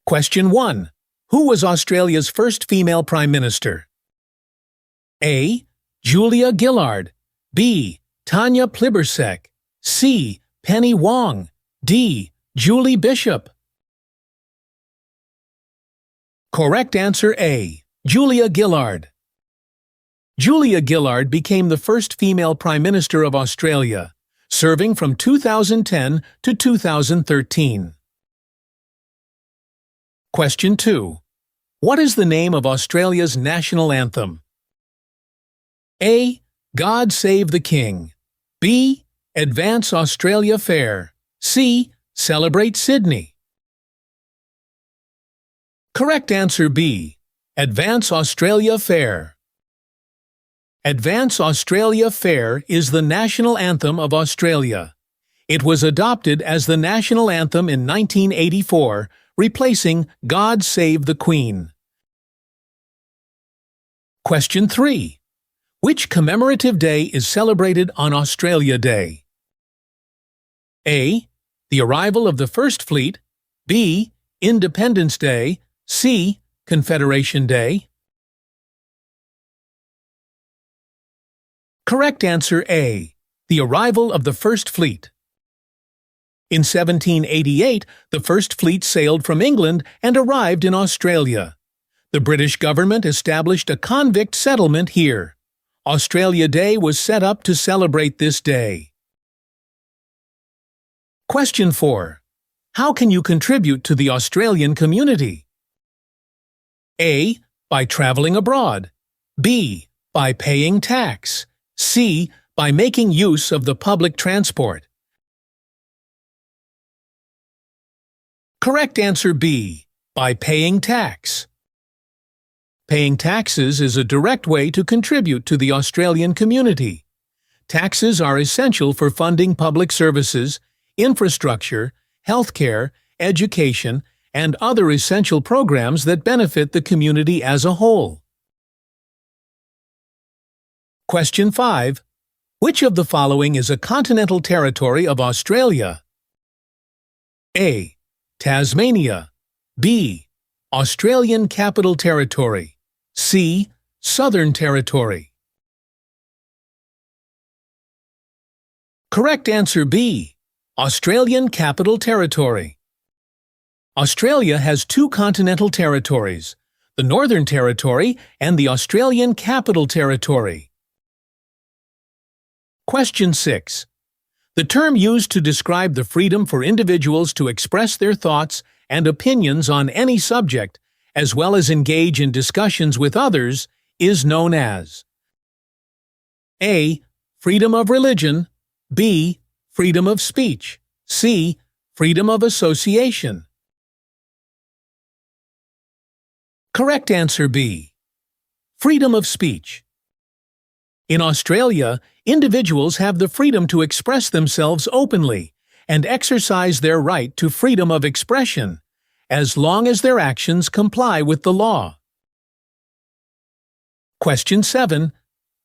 Question 1. Who was Australia's first female Prime Minister? A. Julia Gillard. B. Tanya Plibersek. C. Penny Wong. D. Julie Bishop. Correct answer A. Julia Gillard. Julia Gillard became the first female Prime Minister of Australia, serving from 2010 to 2013. Question 2. What is the name of Australia's national anthem? A. God Save the King. B. Advance Australia Fair. C. Celebrate Sydney. Correct answer B. Advance Australia Fair. Advance Australia Fair is the national anthem of Australia. It was adopted as the national anthem in 1984, replacing God Save the Queen. Question 3. Which commemorative day is celebrated on Australia Day? A. The arrival of the First Fleet. B. Independence Day. C. Confederation Day. Correct answer A. The arrival of the First Fleet. In 1788, the First Fleet sailed from England and arrived in Australia. The British government established a convict settlement here. Australia Day was set up to celebrate this day. Question 4. How can you contribute to the Australian community? A. By traveling abroad. B. By paying tax. C. By making use of the public transport. Correct answer B. By paying tax. Paying taxes is a direct way to contribute to the Australian community. Taxes are essential for funding public services, infrastructure, healthcare, education, and other essential programs that benefit the community as a whole. Question 5. Which of the following is a continental territory of Australia? A. Tasmania. B. Australian Capital Territory. C. Southern Territory. Correct answer B. Australian Capital Territory. Australia has two continental territories, the Northern Territory and the Australian Capital Territory. Question 6. The term used to describe the freedom for individuals to express their thoughts and opinions on any subject, as well as engage in discussions with others, is known as A. Freedom of religion. B. Freedom of speech. C. Freedom of association. Correct answer B. Freedom of speech. In Australia, individuals have the freedom to express themselves openly and exercise their right to freedom of expression, as long as their actions comply with the law. Question 7.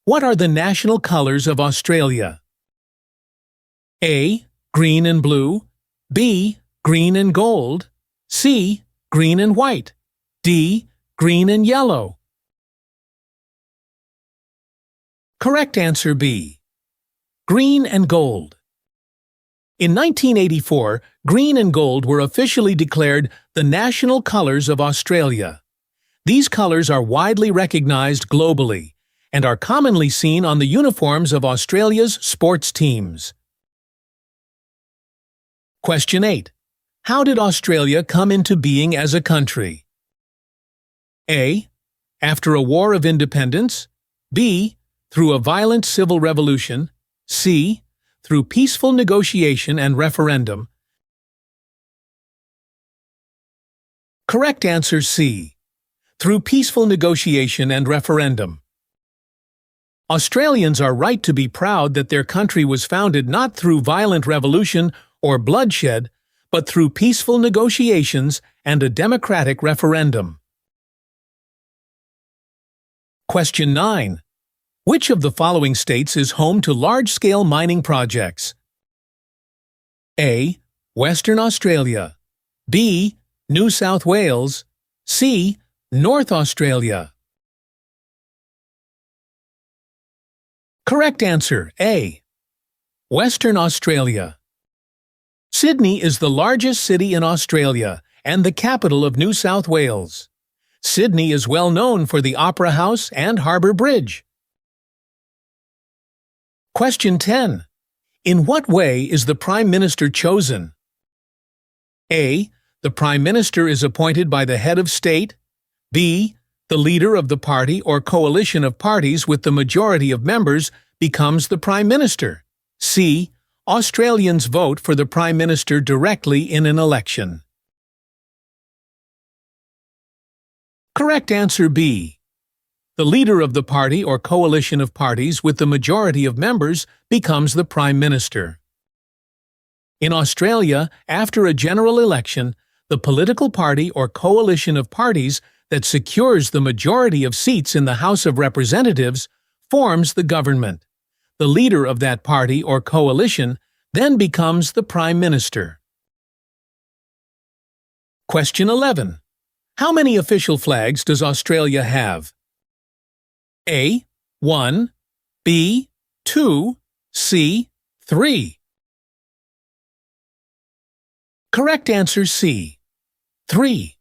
What are the national colors of Australia? A. Green and blue. B. Green and gold. C. Green and white. D. Green and yellow. Correct answer B. Green and gold. In 1984, green and gold were officially declared the national colors of Australia. These colors are widely recognized globally and are commonly seen on the uniforms of Australia's sports teams. Question 8. How did Australia come into being as a country? A. After a war of independence. B. Through a violent civil revolution. C. Through peaceful negotiation and referendum. Correct answer C. Through peaceful negotiation and referendum. Australians are right to be proud that their country was founded not through violent revolution or bloodshed, but through peaceful negotiations and a democratic referendum. Question 9. Which of the following states is home to large-scale mining projects? A. Western Australia. B. New South Wales. C. North Australia. Correct answer A. Western Australia. Sydney is the largest city in Australia and the capital of New South Wales. Sydney is well known for the Opera House and Harbour Bridge. Question 10. In what way is the Prime Minister chosen? A. The Prime Minister is appointed by the head of state. B. The leader of the party or coalition of parties with the majority of members becomes the Prime Minister. C. Australians vote for the Prime Minister directly in an election. Correct answer B. The leader of the party or coalition of parties with the majority of members becomes the Prime Minister. In Australia, after a general election, the political party or coalition of parties that secures the majority of seats in the House of Representatives forms the government. The leader of that party or coalition then becomes the Prime Minister. Question 11. How many official flags does Australia have? A. 1. B. 2. C. 3. Correct answer C. 3.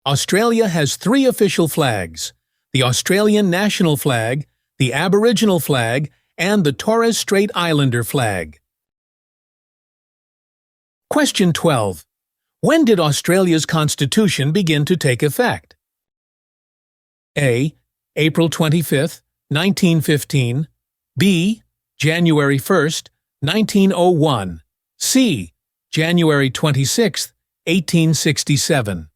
Australia has 3 official flags: the Australian national flag, the Aboriginal flag, and the Torres Strait Islander flag. Question 12. When did Australia's constitution begin to take effect? A. April 25, 1915. B. January 1, 1901. C. January 26, 1867.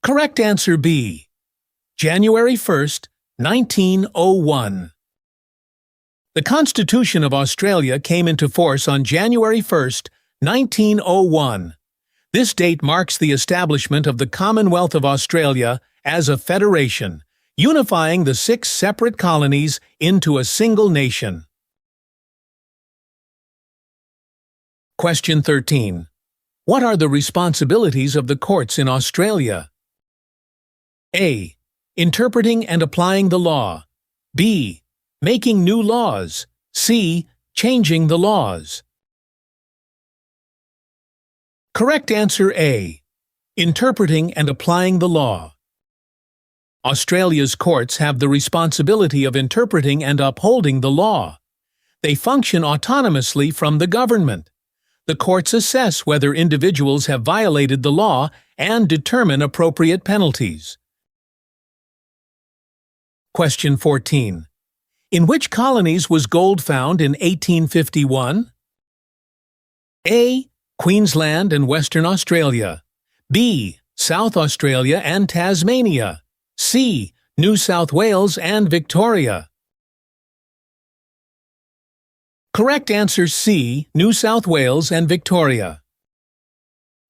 Correct answer B. January 1, 1901. The Constitution of Australia came into force on January 1, 1901. This date marks the establishment of the Commonwealth of Australia as a federation, unifying the 6 separate colonies into a single nation. Question 13. What are the responsibilities of the courts in Australia? A. Interpreting and applying the law. B. Making new laws. C. Changing the laws. Correct answer A. Interpreting and applying the law. Australia's courts have the responsibility of interpreting and upholding the law. They function autonomously from the government. The courts assess whether individuals have violated the law and determine appropriate penalties. Question 14. In which colonies was gold found in 1851? A. Queensland and Western Australia. B. South Australia and Tasmania. C. New South Wales and Victoria. Correct answer C. New South Wales and Victoria.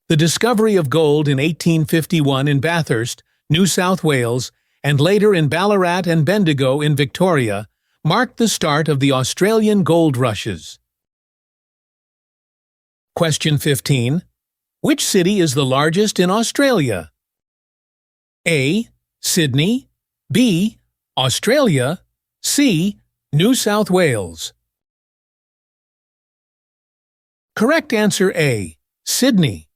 The discovery of gold in 1851 in Bathurst, New South Wales, and later in Ballarat and Bendigo in Victoria, marked the start of the Australian gold rushes. Question 15. Which city is the largest in Australia? A. Sydney. B. Australia. C. New South Wales. Correct answer A. Sydney.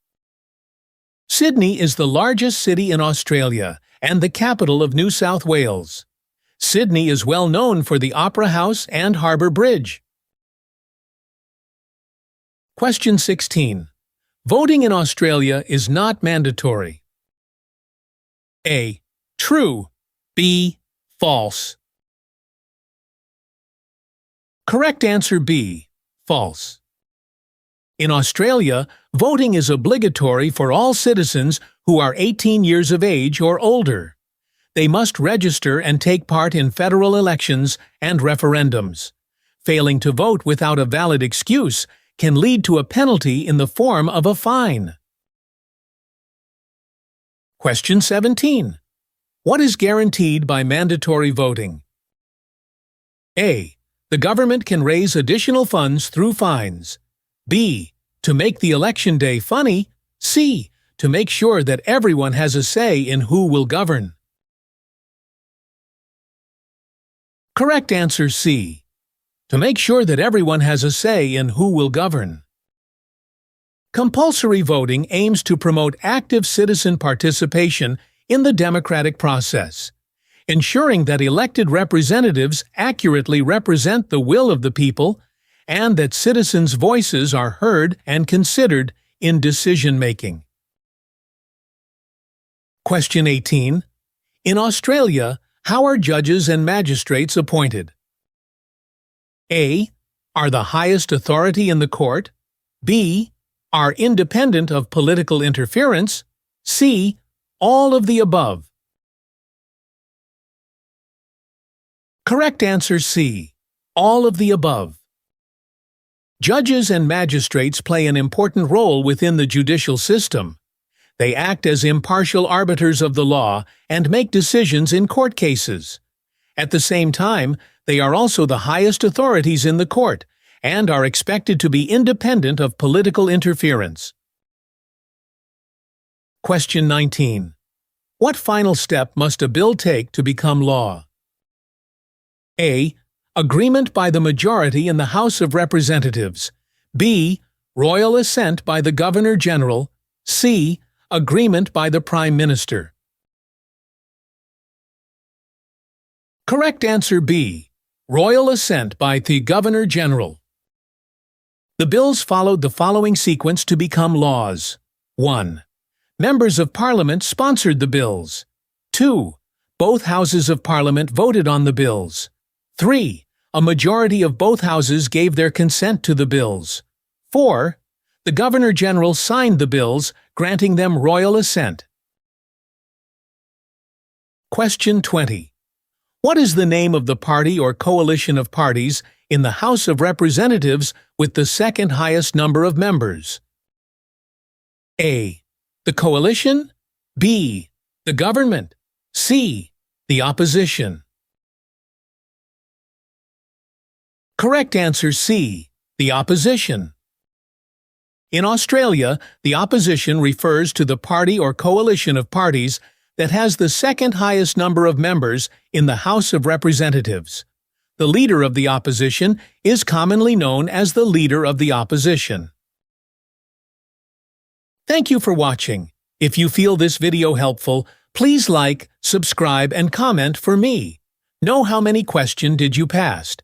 Sydney is the largest city in Australia and the capital of New South Wales. Sydney is well known for the Opera House and Harbour Bridge. Question 16. Voting in Australia is not mandatory. A. True. B. False. Correct answer B. False. In Australia, voting is obligatory for all citizens who are 18 years of age or older. They must register and take part in federal elections and referendums. Failing to vote without a valid excuse can lead to a penalty in the form of a fine. Question 17. What is guaranteed by mandatory voting? A. The government can raise additional funds through fines. B. To make the election day funny. C. To make sure that everyone has a say in who will govern. Correct answer C. To make sure that everyone has a say in who will govern. Compulsory voting aims to promote active citizen participation in the democratic process, ensuring that elected representatives accurately represent the will of the people and that citizens' voices are heard and considered in decision-making. Question 18. In Australia, how are judges and magistrates appointed? A. Are the highest authority in the court. B. Are independent of political interference. C. All of the above. Correct answer C. All of the above. Judges and magistrates play an important role within the judicial system. They act as impartial arbiters of the law and make decisions in court cases. At the same time, they are also the highest authorities in the court and are expected to be independent of political interference. Question 19. What final step must a bill take to become law? A. Agreement by the majority in the House of Representatives. B. Royal assent by the Governor-General. C. Agreement by the Prime Minister. Correct answer B. Royal assent by the Governor-General. The bills followed the following sequence to become laws. 1. Members of Parliament sponsored the bills. 2. Both houses of Parliament voted on the bills. 3. A majority of both houses gave their consent to the bills. 4. The Governor-General signed the bills, granting them royal assent. Question 20. What is the name of the party or coalition of parties in the House of Representatives with the second highest number of members? A. The coalition. B. The government. C. The opposition. Correct answer C. The opposition. In Australia, the opposition refers to the party or coalition of parties that has the second highest number of members in the House of Representatives. The leader of the opposition is commonly known as the Leader of the Opposition. Thank you for watching. If you feel this video helpful, please like, subscribe, and comment for me. Know how many questions did you passed?